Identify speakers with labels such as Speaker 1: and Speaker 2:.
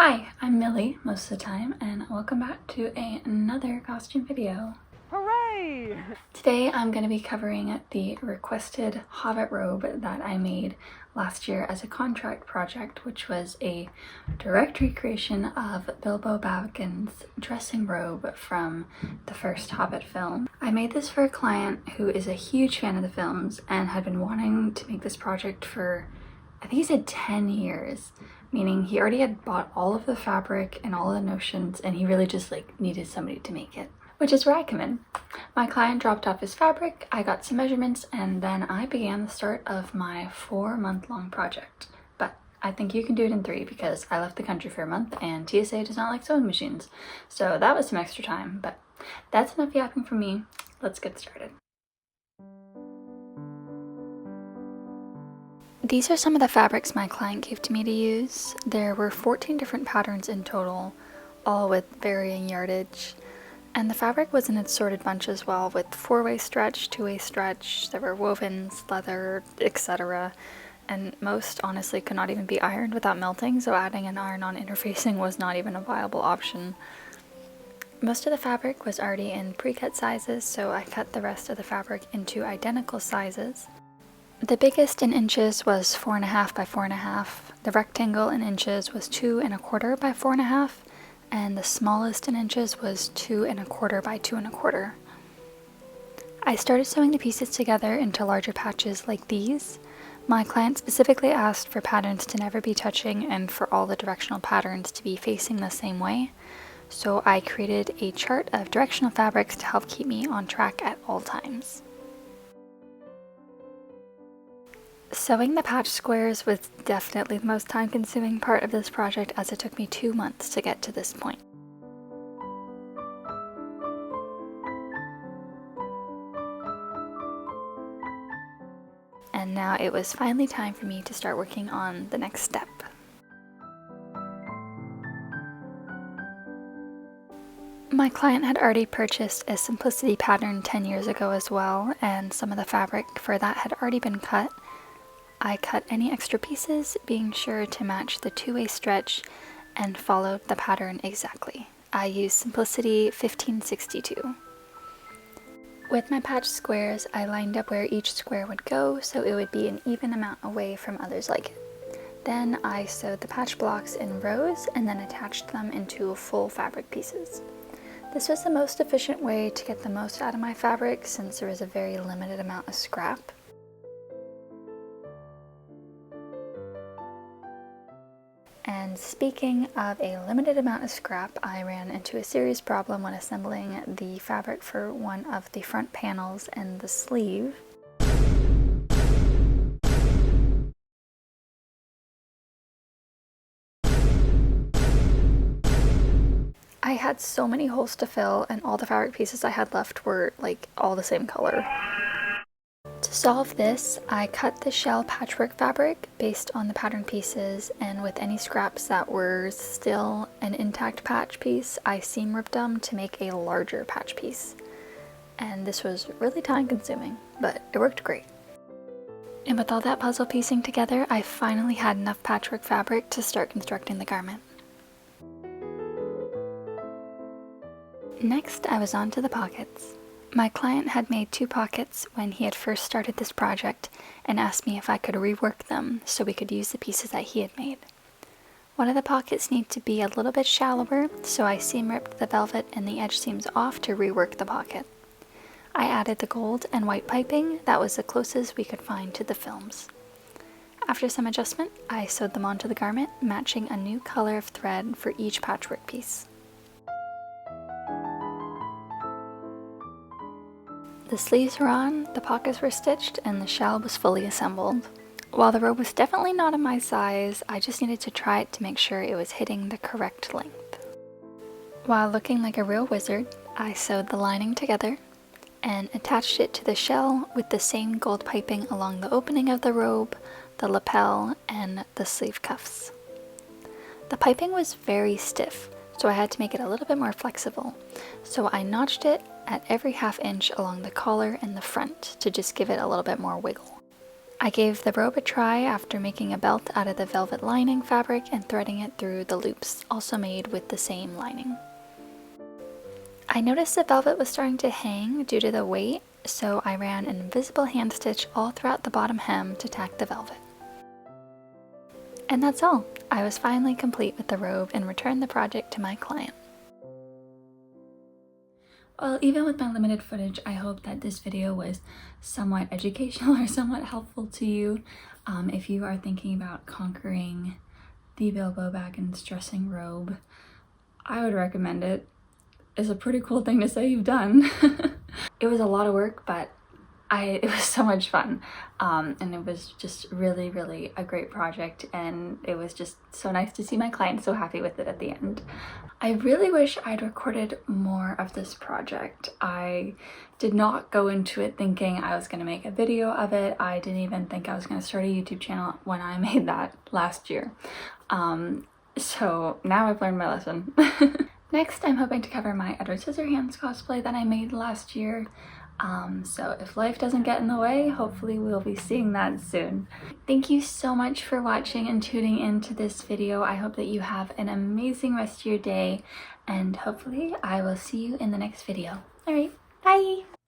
Speaker 1: Hi, I'm Millie most of the time, and welcome back to another costume video.
Speaker 2: Hooray!
Speaker 1: Today I'm going to be covering the requested Hobbit robe that I made last year as a contract project, which was a direct recreation of Bilbo Baggins' dressing robe from the first Hobbit film. I made this for a client who is a huge fan of the films and had been wanting to make this project for, I think he said 10 years. Meaning he already had bought all of the fabric and all of the notions, and he really just needed somebody to make it, which is where I come in. My client dropped off his fabric, I got some measurements, and then I began the start of my 4-month-long project. But I think you can do it in 3 because I left the country for a month and TSA does not like sewing machines. So that was some extra time, but that's enough yapping from me. Let's get started. These are some of the fabrics my client gave to me to use. There were 14 different patterns in total, all with varying yardage. And the fabric was in assorted bunch as well, with 4-way stretch, 2-way stretch, there were wovens, leather, etc. And most honestly could not even be ironed without melting, so adding an iron-on interfacing was not even a viable option. Most of the fabric was already in pre-cut sizes, so I cut the rest of the fabric into identical sizes. The biggest in inches was 4.5 by 4.5, the rectangle in inches was 2.25 by 4.5, and the smallest in inches was 2.25 by 2.25. I started sewing the pieces together into larger patches like these. My client specifically asked for patterns to never be touching and for all the directional patterns to be facing the same way, so I created a chart of directional fabrics to help keep me on track at all times. Sewing the patch squares was definitely the most time-consuming part of this project, as it took me 2 months to get to this point. And now it was finally time for me to start working on the next step. My client had already purchased a Simplicity pattern 10 years ago as well, and some of the fabric for that had already been cut. I cut any extra pieces, being sure to match the 2-way stretch, and followed the pattern exactly. I used Simplicity 1562. With my patch squares, I lined up where each square would go so it would be an even amount away from others like it. Then I sewed the patch blocks in rows and then attached them into full fabric pieces. This was the most efficient way to get the most out of my fabric since there was a very limited amount of scrap. And speaking of a limited amount of scrap, I ran into a serious problem when assembling the fabric for one of the front panels and the sleeve. I had so many holes to fill, and all the fabric pieces I had left were all the same color. To solve this, I cut the shell patchwork fabric based on the pattern pieces, and with any scraps that were still an intact patch piece, I seam ripped them to make a larger patch piece. And this was really time consuming, but it worked great. And with all that puzzle piecing together, I finally had enough patchwork fabric to start constructing the garment. Next, I was on to the pockets. My client had made 2 pockets when he had first started this project and asked me if I could rework them so we could use the pieces that he had made. One of the pockets needed to be a little bit shallower, so I seam ripped the velvet and the edge seams off to rework the pocket. I added the gold and white piping that was the closest we could find to the films. After some adjustment, I sewed them onto the garment, matching a new color of thread for each patchwork piece. The sleeves were on, the pockets were stitched, and the shell was fully assembled. While the robe was definitely not in my size, I just needed to try it to make sure it was hitting the correct length. While looking like a real wizard, I sewed the lining together and attached it to the shell with the same gold piping along the opening of the robe, the lapel, and the sleeve cuffs. The piping was very stiff, so I had to make it a little bit more flexible, so I notched it at every ½ inch along the collar and the front to just give it a little bit more wiggle. I gave the robe a try after making a belt out of the velvet lining fabric and threading it through the loops, also made with the same lining. I noticed the velvet was starting to hang due to the weight, so I ran an invisible hand stitch all throughout the bottom hem to tack the velvet. And that's all. I was finally complete with the robe and returned the project to my client. Well, even with my limited footage, I hope that this video was somewhat educational or somewhat helpful to you. If you are thinking about conquering the Bilbo Baggins dressing robe, I would recommend it. It's a pretty cool thing to say you've done. It was a lot of work, but it was so much fun. And it was just really, really a great project, and it was just so nice to see my client so happy with it at the end. I really wish I'd recorded more of this project. I did not go into it thinking I was going to make a video of it. I didn't even think I was going to start a YouTube channel when I made that last year. So now I've learned my lesson. Next, I'm hoping to cover my Edward Scissorhands cosplay that I made last year. So if life doesn't get in the way, hopefully we'll be seeing that soon. Thank you so much for watching and tuning into this video. I hope that you have an amazing rest of your day, and hopefully I will see you in the next video. Alright, bye!